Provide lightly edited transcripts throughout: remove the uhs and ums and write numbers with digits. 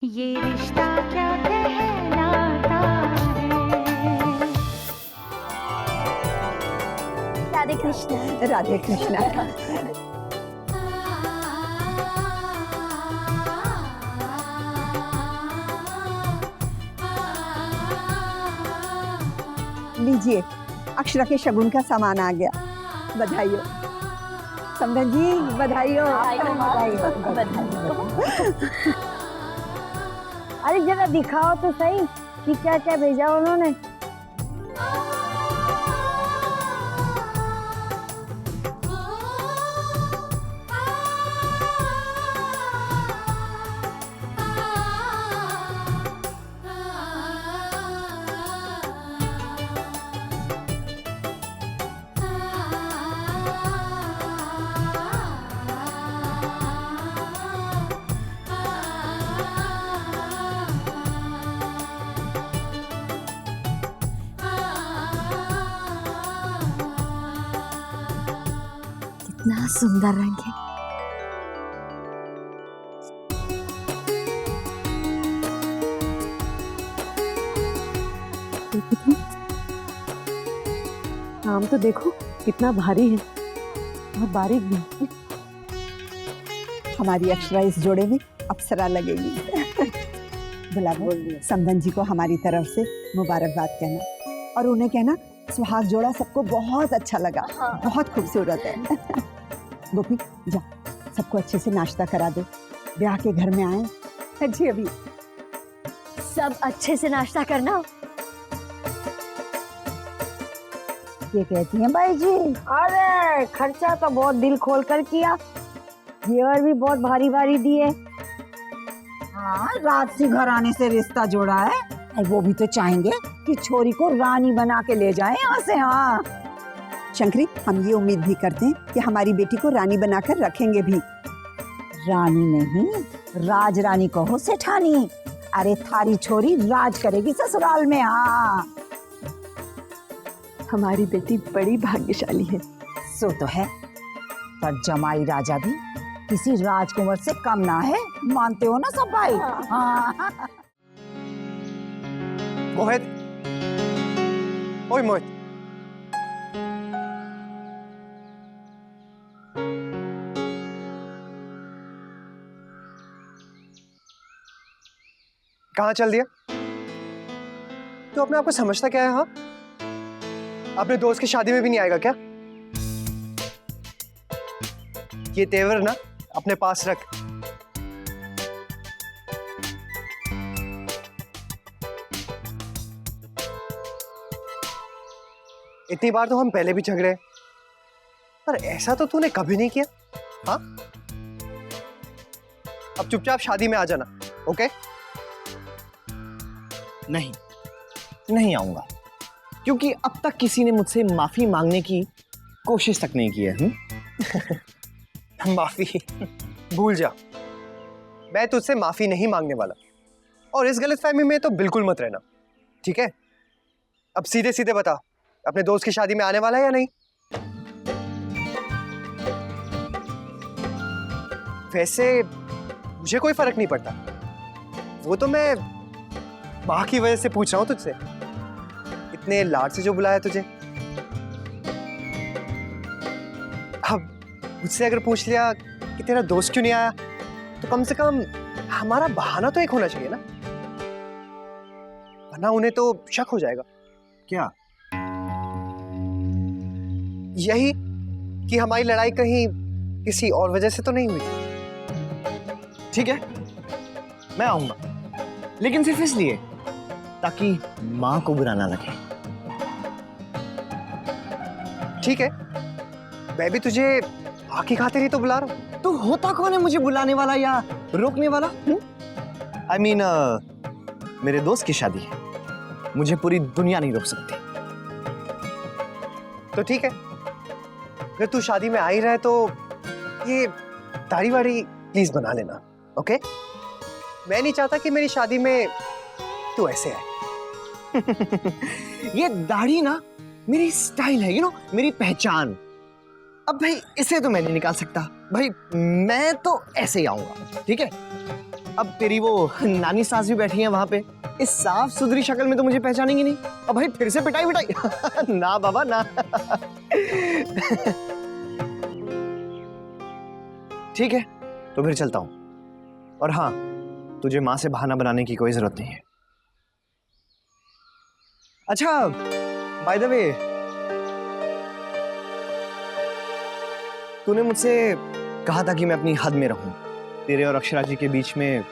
ये रिश्ता क्या कहलाता है। राधे कृष्णा। राधे कृष्णा। लीजिए, अक्षरा के शगुन का सामान आ गया। बधाई हो समधन जी, बधाई हो। अरे जरा दिखाओ तो सही कि क्या क्या भेजा उन्होंने। कितना सुंदर रंग है। आम तो देखो कितना भारी है और बारीक भी। हमारी अक्षरा इस जोड़े में अप्सरा लगेगी। बुलाओ समधन जी को हमारी तरफ से मुबारकबाद कहना और उन्हें कहना सुहाग जोड़ा सबको बहुत अच्छा लगा। बहुत खूबसूरत है। गोपी जा, सबको अच्छे से नाश्ता करा दो, ब्याह के घर में आए। जी अभी सब अच्छे से नाश्ता करना। ये कहती हैं भाई जी। अरे खर्चा तो बहुत दिल खोल कर किया, जेवर भी बहुत भारी भारी दिए। हाँ, रात से घर आने से रिश्ता जोड़ा है, और वो भी तो चाहेंगे कि छोरी को रानी बना के ले जाए यहाँ से। हाँ शंकरी, हम ये उम्मीद भी करते हैं कि हमारी बेटी को रानी बनाकर रखेंगे भी। रानी नहीं, राज रानी कहो सेठानी। अरे थारी छोरी राज करेगी ससुराल में। हाँ हमारी बेटी बड़ी भाग्यशाली है। सो तो है, पर जमाई राजा भी किसी राजकुंवर से कम ना है, मानते हो ना सब भाई। हाँ। मोहित, ओए मोहित, कहाँ चल दिया? तो अपने आप को समझता क्या है? हाँ, अपने दोस्त की शादी में भी नहीं आएगा क्या? ये तेवर ना अपने पास रख। इतनी बार तो हम पहले भी झगड़े, पर ऐसा तो तूने कभी नहीं किया। हाँ, अब चुपचाप शादी में आ जाना। ओके? नहीं, नहीं आऊंगा, क्योंकि अब तक किसी ने मुझसे माफी मांगने की कोशिश तक नहीं की है। माफी भूल जा, मैं तुझसे माफी नहीं मांगने वाला, और इस गलतफहमी में तो बिल्कुल मत रहना, ठीक है? अब सीधे सीधे बता, अपने दोस्त की शादी में आने वाला है या नहीं? वैसे मुझे कोई फर्क नहीं पड़ता, वो तो मैं माँ की वजह से पूछ रहा हूँ तुझसे, इतने लाड से जो बुलाया तुझे। अब मुझसे अगर पूछ लिया कि तेरा दोस्त क्यों नहीं आया, तो कम से कम हमारा बहाना तो एक होना चाहिए ना, वरना उन्हें तो शक हो जाएगा। क्या? यही कि हमारी लड़ाई कहीं किसी और वजह से तो नहीं हुई। ठीक है, मैं आऊंगा, लेकिन सिर्फ इसलिए ताकि माँ को बुरा ना लगे। ठीक है, मैं भी तुझे आँख की खातिर ही तो बुला रहा हूँ। तो होता कौन है मुझे बुलाने वाला या रोकने वाला? I mean, मेरे दोस्त की शादी है, मुझे पूरी दुनिया नहीं रोक सकती। तो ठीक है, अगर तू शादी में आ ही रहा है तो ये दाढ़ी वाड़ी प्लीज बना लेना। ओके? मैं नहीं चाहता कि मेरी शादी में तू ऐसे आए। ये दाढ़ी ना मेरी स्टाइल है, मेरी पहचान। अब भाई इसे तो मैं नहीं निकाल सकता भाई, मैं तो ऐसे ही आऊंगा। ठीक है? अब तेरी वो नानी सास भी बैठी है वहां पे, इस साफ सुथरी शक्ल में तो मुझे पहचानेंगी नहीं। अब भाई फिर से पिटाई पिटाई ना बाबा ना। ठीक है, तो फिर चलता हूं। और हाँ, तुझे मां से बहाना बनाने की कोई जरूरत नहीं है। अच्छा, बाय द वे, तूने मुझसे कहा था कि मैं अपनी हद में रहूं। तेरे और अक्षरा जी के बीच में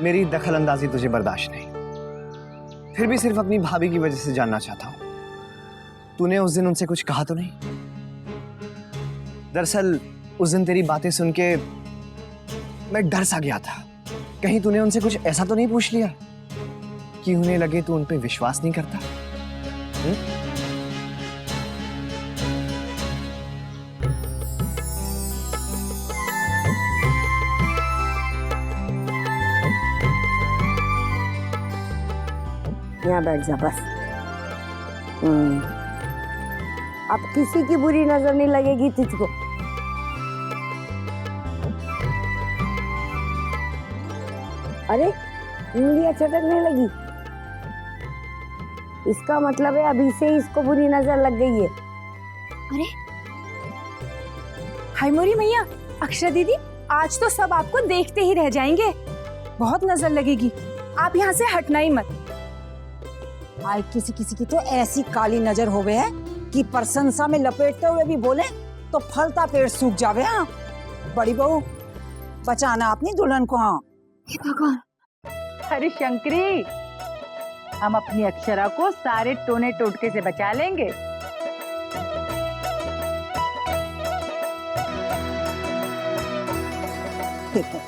मेरी दखल अंदाजी तुझे बर्दाश्त नहीं। फिर भी सिर्फ अपनी भाभी की वजह से जानना चाहता हूं, तूने उस दिन उनसे कुछ कहा तो नहीं? दरअसल उस दिन तेरी बातें सुन के मैं डर सा गया था। कहीं तूने उनसे कुछ ऐसा तो नहीं पूछ लिया कि उन्हें लगे तू उन पे विश्वास नहीं करता? यहाँ बैठ जा बस। अब किसी की बुरी नजर नहीं लगेगी तुझको। अरे उंगलियां चटकने लगी, इसका मतलब है अभी से इसको बुरी नजर लग गई है। अरे हाय मोरी मैया, अक्षरा दीदी, आज तो सब आपको देखते ही रह जाएंगे। बहुत नजर लगेगी, आप यहाँ से हटना ही मत। आए किसी किसी की तो ऐसी काली नजर हो गए है कि प्रशंसा में लपेटते हुए भी बोले तो फलता पेड़ सूख जावे। हाँ बड़ी बहू, बचाना अपनी दुल्हन को। हाँ भगवान। अरे शंकरी, हम अपनी अक्षरा को सारे टोने टोटके से बचा लेंगे। देखो,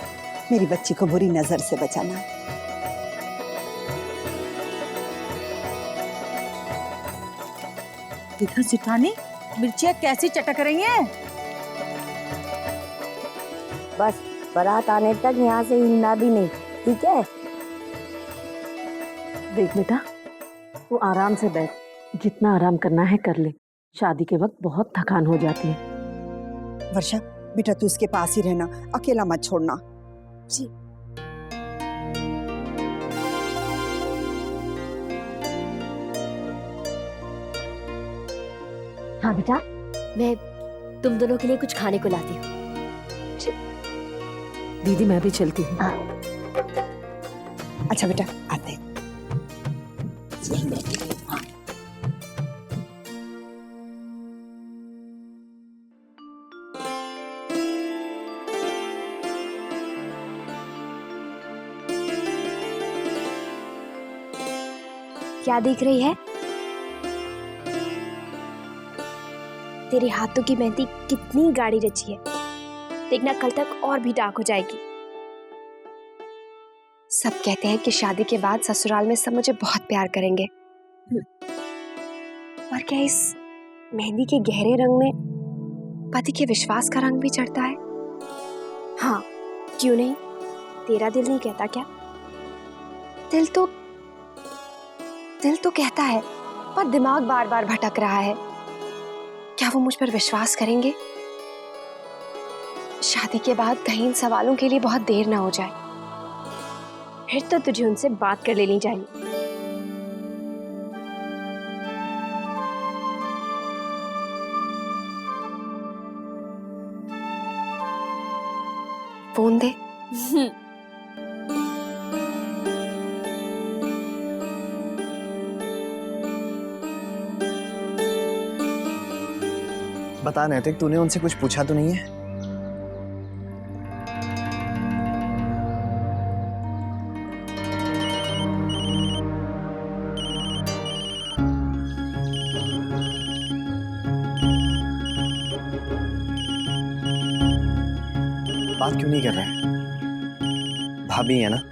मेरी बच्ची को बुरी नजर से बचाना। देखो सिठानी, मिर्चियाँ कैसी चटक रही हैं। बस बारात आने तक यहाँ से हिलना भी नहीं, ठीक है? देख बेटा, तू आराम से बैठ, जितना आराम करना है कर ले। शादी के वक्त बहुत थकान हो जाती है। वर्षा बेटा, तू इसके पास ही रहना, अकेला मत छोड़ना। जी। हाँ बेटा, मैं तुम दोनों के लिए कुछ खाने को लाती हूँ। दीदी मैं भी चलती हूँ। अच्छा बेटा, आते हैं। क्या देख रही है? तेरे हाथों की मेहंदी कितनी गाढ़ी रची है, देखना कल तक और भी डार्क हो जाएगी। सब कहते हैं कि शादी के बाद ससुराल में सब मुझे बहुत प्यार करेंगे, और क्या इस मेहंदी के गहरे रंग में पति के विश्वास का रंग भी चढ़ता है? हाँ, क्यों नहीं? तेरा दिल नहीं कहता क्या? दिल तो कहता है, पर दिमाग बार बार भटक रहा है। क्या वो मुझ पर विश्वास करेंगे? शादी के बाद कहीं इन सवालों के लिए बहुत देर ना हो जाए, फिर तो तुझे उनसे बात कर लेनी चाहिए। फोन दे। बता नैतिक, तूने उनसे कुछ पूछा तो नहीं है? बात क्यों नहीं कर रहा है? भाभी है ना?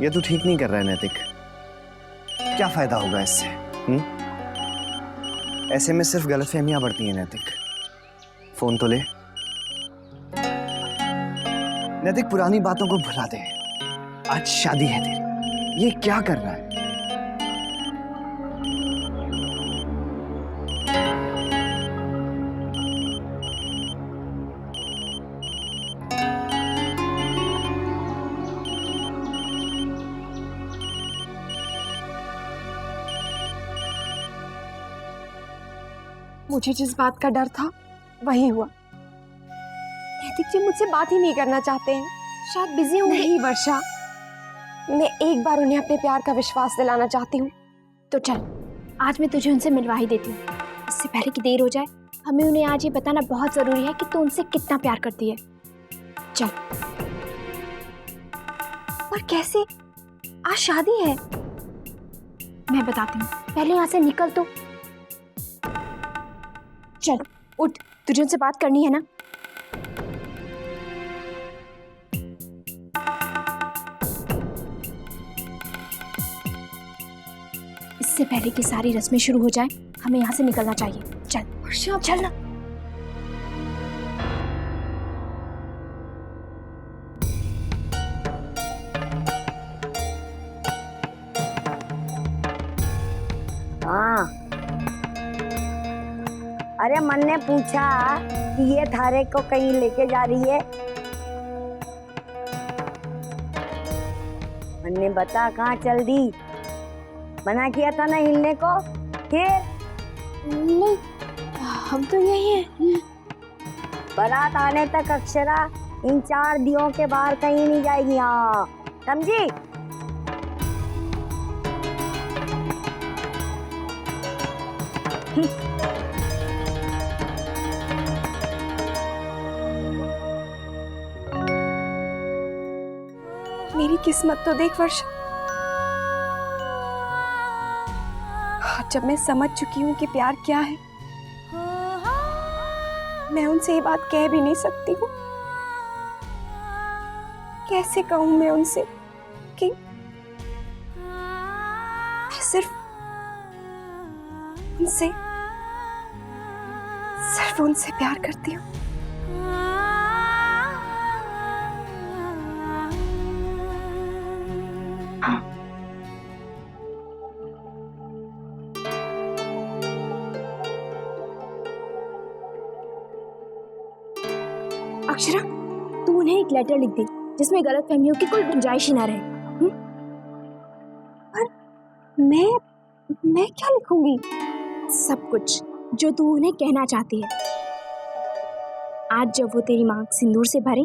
ये तू ठीक नहीं कर रहा है नैतिक। क्या फायदा होगा इससे? ऐसे में सिर्फ गलतफहमियां बढ़ती हैं नैतिक। फोन तो ले। नैतिक, पुरानी बातों को भुला दे। आज शादी है तेरी। ये क्या कर रहा है? मुझे जिस बात का डर था वही हुआ। नैतिक जी मुझसे बात ही नहीं करना चाहते हैं, शायद बिजी होंगे। नहीं वर्षा, मैं एक बार उन्हें अपने प्यार का विश्वास दिलाना चाहती हूँ। तो चल, आज मैं तुझे उनसे मिलवा ही देती हूँ। इससे पहले कि देर हो जाए, हमें उन्हें आज ये बताना बहुत जरूरी है कि तू उनसे कितना प्यार करती है। चल। पर कैसे? आज शादी है। मैं बताती हूँ, पहले यहाँ से निकल तो। चल उठ, तुझे उनसे बात करनी है ना। इससे पहले कि सारी रस्में शुरू हो जाएं, हमें यहाँ से निकलना चाहिए। चल चल ना। हाँ, अरे मन ने पूछा कि ये थारे को कहीं लेके जा रही है। मन ने बता कहाँ चल दी, मना किया था ना हिलने को। फिर नहीं, हम तो यही हैं। बारात आने तक अक्षरा इन 4 दियों के बाहर कहीं नहीं जाएगी। हाँ, समझी? मेरी किस्मत तो देख वर्षा, जब मैं समझ चुकी हूँ कि प्यार क्या है, मैं उनसे ये बात कह भी नहीं सकती हूँ। कैसे कहूँ मैं उनसे कि मैं सिर्फ उनसे प्यार करती हूँ। अक्षरा, तू उन्हें एक लेटर लिख दे जिसमें गलतफहमियों की कोई गुंजाइश ही ना रहे। पर मैं क्या लिखूंगी? सब कुछ जो तू उन्हें कहना चाहती है। आज जब वो तेरी मांग सिंदूर से भरे,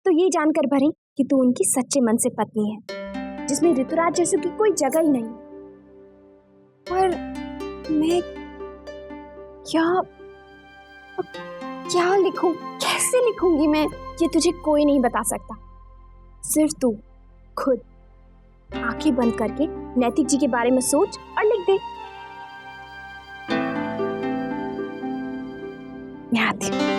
तो ये जानकर भरे कि तू उनकी सच्चे मन से पत्नी है, जिसमें ऋतुराज जैसे की कोई जगह ही नहीं। पर मैं क्या लिखूं? कैसे लिखूंगी मैं? ये तुझे कोई नहीं बता सकता, सिर्फ तू खुद। आंखें बंद करके नैतिक जी के बारे में सोच और लिख दे। मैं आती हूँ।